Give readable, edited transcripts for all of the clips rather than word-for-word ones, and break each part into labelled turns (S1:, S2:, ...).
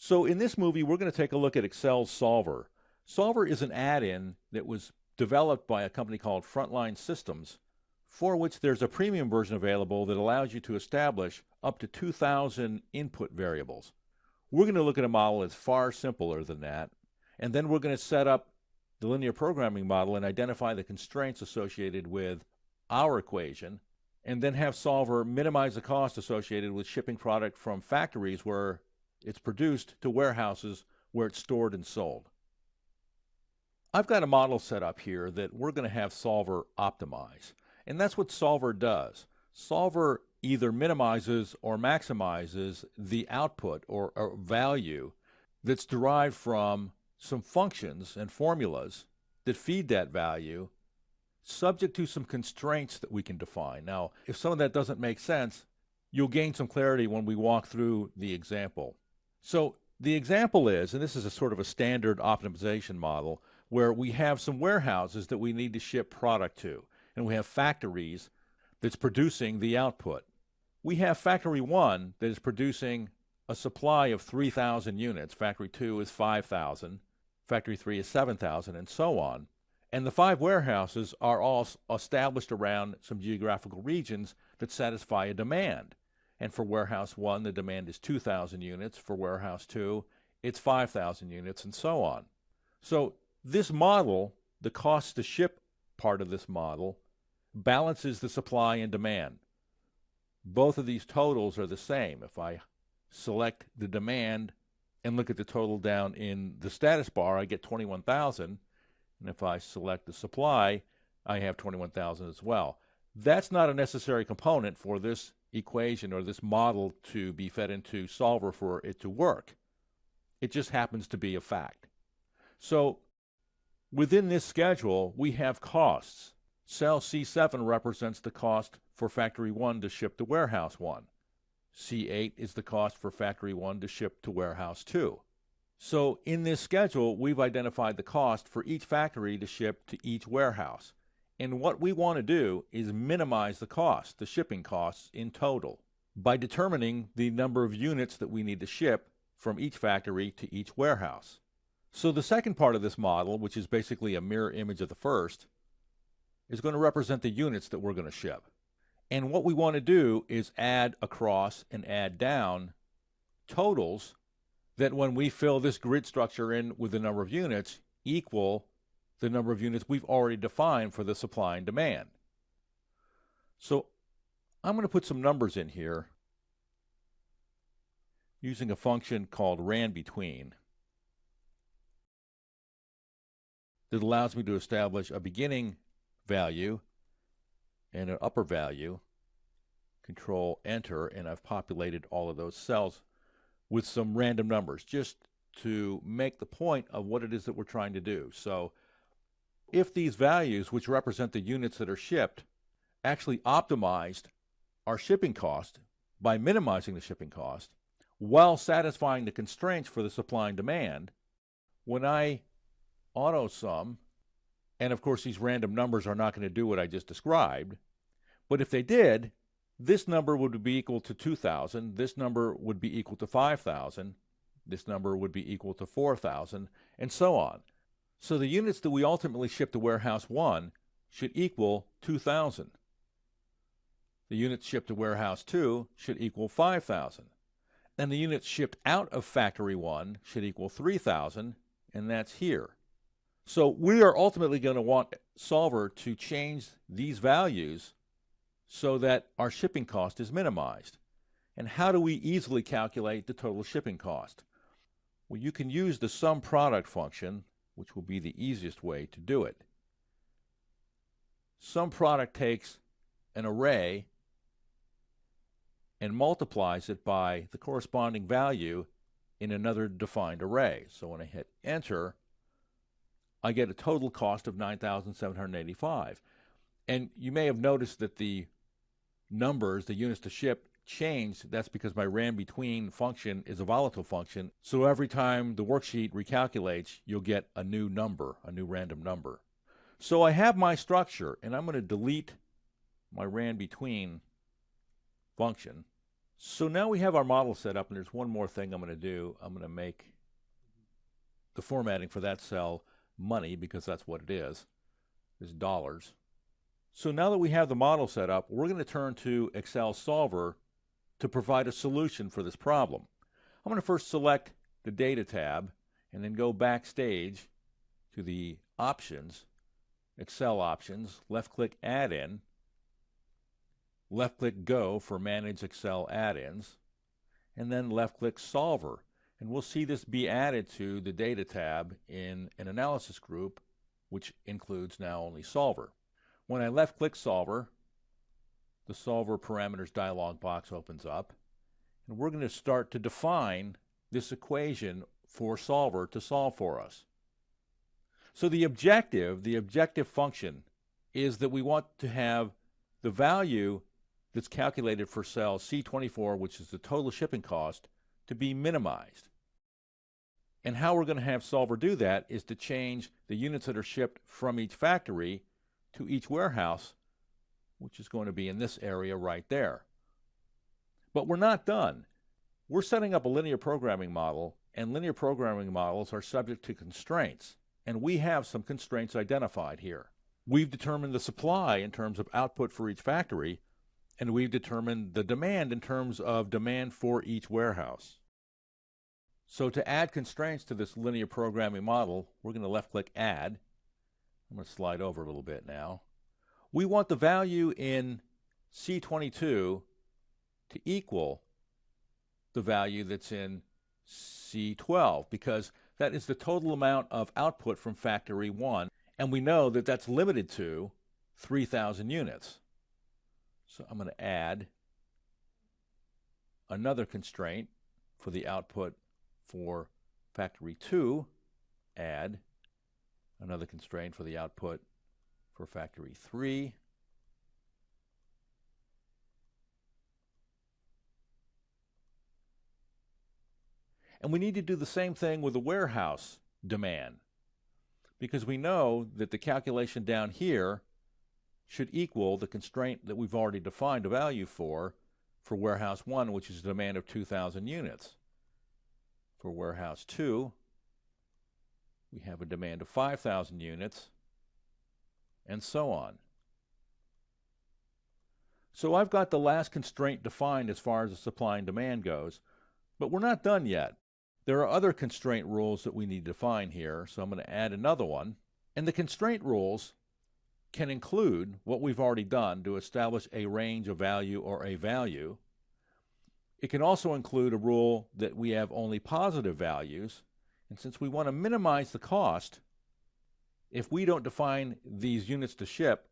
S1: So in this movie, we're going to take a look at Excel's Solver. Solver is an add-in that was developed by a company called Frontline Systems, for which there's a premium version available that allows you to establish up to 2,000 input variables. We're going to look at a model that's far simpler than that, and then we're going to set up the linear programming model and identify the constraints associated with our equation, and then have Solver minimize the cost associated with shipping product from factories where it's produced to warehouses where it's stored and sold. I've got a model set up here that we're going to have Solver optimize, and that's what Solver does. Solver either minimizes or maximizes the output or value that's derived from some functions and formulas that feed that value, subject to some constraints that we can define. Now, if some of that doesn't make sense, you'll gain some clarity when we walk through the example. So the example is, and this is a sort of a standard optimization model, where we have some warehouses that we need to ship product to, and we have factories that's producing the output. We have factory 1 that is producing a supply of 3,000 units, factory 2 is 5,000, factory 3 is 7,000, and so on. And the 5 warehouses are all established around some geographical regions that satisfy a demand. And for warehouse 1, the demand is 2,000 units. For warehouse 2, it's 5,000 units, and so on. So this model, the cost to ship part of this model, balances the supply and demand. Both of these totals are the same. If I select the demand and look at the total down in the status bar, I get 21,000. And if I select the supply, I have 21,000 as well. That's not a necessary component for this equation or this model to be fed into Solver for it to work. It just happens to be a fact. So within this schedule, we have costs. Cell C7 represents the cost for factory 1 to ship to warehouse 1. C8 is the cost for factory 1 to ship to warehouse 2. So in this schedule, we've identified the cost for each factory to ship to each warehouse. And what we want to do is minimize the cost, the shipping costs in total, by determining the number of units that we need to ship from each factory to each warehouse. So the second part of this model, which is basically a mirror image of the first, is going to represent the units that we're going to ship. And what we want to do is add across and add down totals that when we fill this grid structure in with the number of units equal the number of units we've already defined for the supply and demand. So I'm going to put some numbers in here using a function called ranBetween that allows me to establish a beginning value and an upper value. Control Enter, and I've populated all of those cells with some random numbers just to make the point of what it is that we're trying to do. So if these values, which represent the units that are shipped, actually optimized our shipping cost by minimizing the shipping cost while satisfying the constraints for the supply and demand, when I auto sum, and of course these random numbers are not going to do what I just described, but if they did, this number would be equal to 2,000, this number would be equal to 5,000, this number would be equal to 4,000, and so on. So the units that we ultimately ship to warehouse 1 should equal 2,000. The units shipped to warehouse 2 should equal 5,000. And the units shipped out of factory 1 should equal 3,000, and that's here. So we are ultimately going to want Solver to change these values so that our shipping cost is minimized. And how do we easily calculate the total shipping cost? Well, you can use the SumProduct function, which will be the easiest way to do it. SumProduct takes an array and multiplies it by the corresponding value in another defined array. So when I hit Enter, I get a total cost of $9,785. And you may have noticed that the numbers, the units to ship, changed. That's because my ranBetween function is a volatile function. So every time the worksheet recalculates, you'll get a new number, a new random number. So I have my structure, and I'm going to delete my ranBetween function. So now we have our model set up, and there's one more thing I'm going to do. I'm going to make the formatting for that cell money, because that's what it is dollars. So now that we have the model set up, we're going to turn to Excel Solver to provide a solution for this problem. I'm going to first select the Data tab and then go backstage to the Options, Excel Options, left-click Add-in, left-click Go for Manage Excel Add-ins, and then left-click Solver. And we'll see this be added to the Data tab in an analysis group, which includes now only Solver. When I left-click Solver, the Solver Parameters dialog box opens up, and we're going to start to define this equation for Solver to solve for us. So the objective function is that we want to have the value that's calculated for cell C24, which is the total shipping cost, to be minimized. And how we're going to have Solver do that is to change the units that are shipped from each factory to each warehouse, which is going to be in this area right there. But we're not done. We're setting up a linear programming model, and linear programming models are subject to constraints. And we have some constraints identified here. We've determined the supply in terms of output for each factory, and we've determined the demand in terms of demand for each warehouse. So to add constraints to this linear programming model, we're going to left-click Add. I'm going to slide over a little bit now. We want the value in C22 to equal the value that's in C12, because that is the total amount of output from factory 1, and we know that that's limited to 3,000 units. So I'm going to add another constraint for the output for factory 2, add another constraint for the output for factory 3, and we need to do the same thing with the warehouse demand, because we know that the calculation down here should equal the constraint that we've already defined a value for warehouse 1, which is a demand of 2,000 units. For warehouse 2, we have a demand of 5,000 units, and so on. So I've got the last constraint defined as far as the supply and demand goes, but we're not done yet. There are other constraint rules that we need to define here, so I'm going to add another one. And the constraint rules can include what we've already done to establish a range of value or a value. It can also include a rule that we have only positive values, and since we want to minimize the cost, if we don't define these units to ship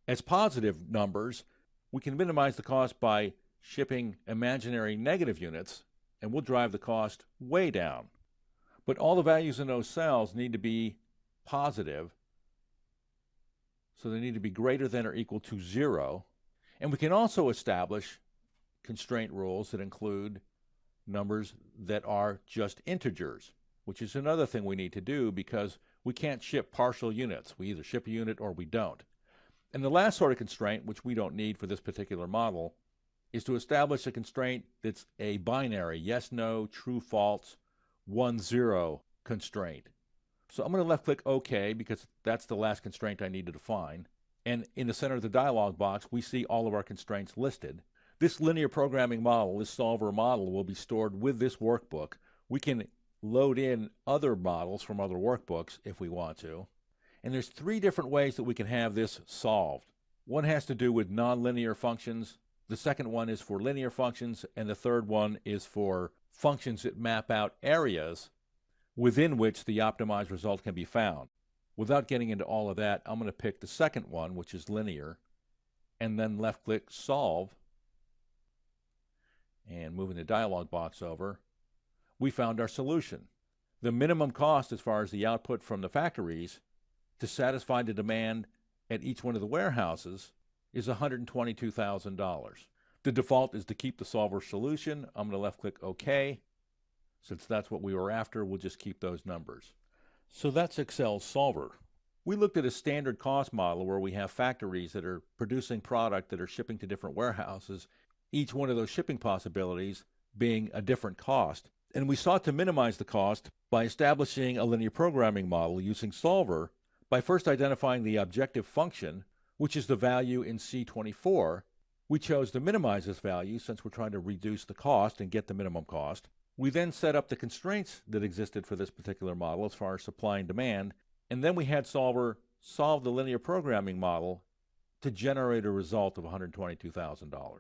S1: as positive numbers, we can minimize the cost by shipping imaginary negative units, and we'll drive the cost way down. But all the values in those cells need to be positive, so they need to be greater than or equal to 0. And we can also establish constraint rules that include numbers that are just integers, which is another thing we need to do because we can't ship partial units. We either ship a unit or we don't. And the last sort of constraint, which we don't need for this particular model, is to establish a constraint that's a binary, yes, no, true, false, 1, 0 constraint. So I'm going to left-click OK because that's the last constraint I need to define. And in the center of the dialog box, we see all of our constraints listed. This linear programming model, this solver model, will be stored with this workbook. We can load in other models from other workbooks if we want to. And there's 3 different ways that we can have this solved. One has to do with nonlinear functions. The second one is for linear functions, and the third one is for functions that map out areas within which the optimized result can be found. Without getting into all of that, I'm going to pick the second one, which is linear, and then left-click Solve. And moving the dialog box over, we found our solution. The minimum cost as far as the output from the factories to satisfy the demand at each one of the warehouses is $122,000. The default is to keep the solver solution. I'm going to left-click OK. Since that's what we were after, we'll just keep those numbers. So that's Excel's solver. We looked at a standard cost model where we have factories that are producing product that are shipping to different warehouses, each one of those shipping possibilities being a different cost. And we sought to minimize the cost by establishing a linear programming model using Solver by first identifying the objective function, which is the value in C24. We chose to minimize this value since we're trying to reduce the cost and get the minimum cost. We then set up the constraints that existed for this particular model as far as supply and demand, and then we had Solver solve the linear programming model to generate a result of $122,000.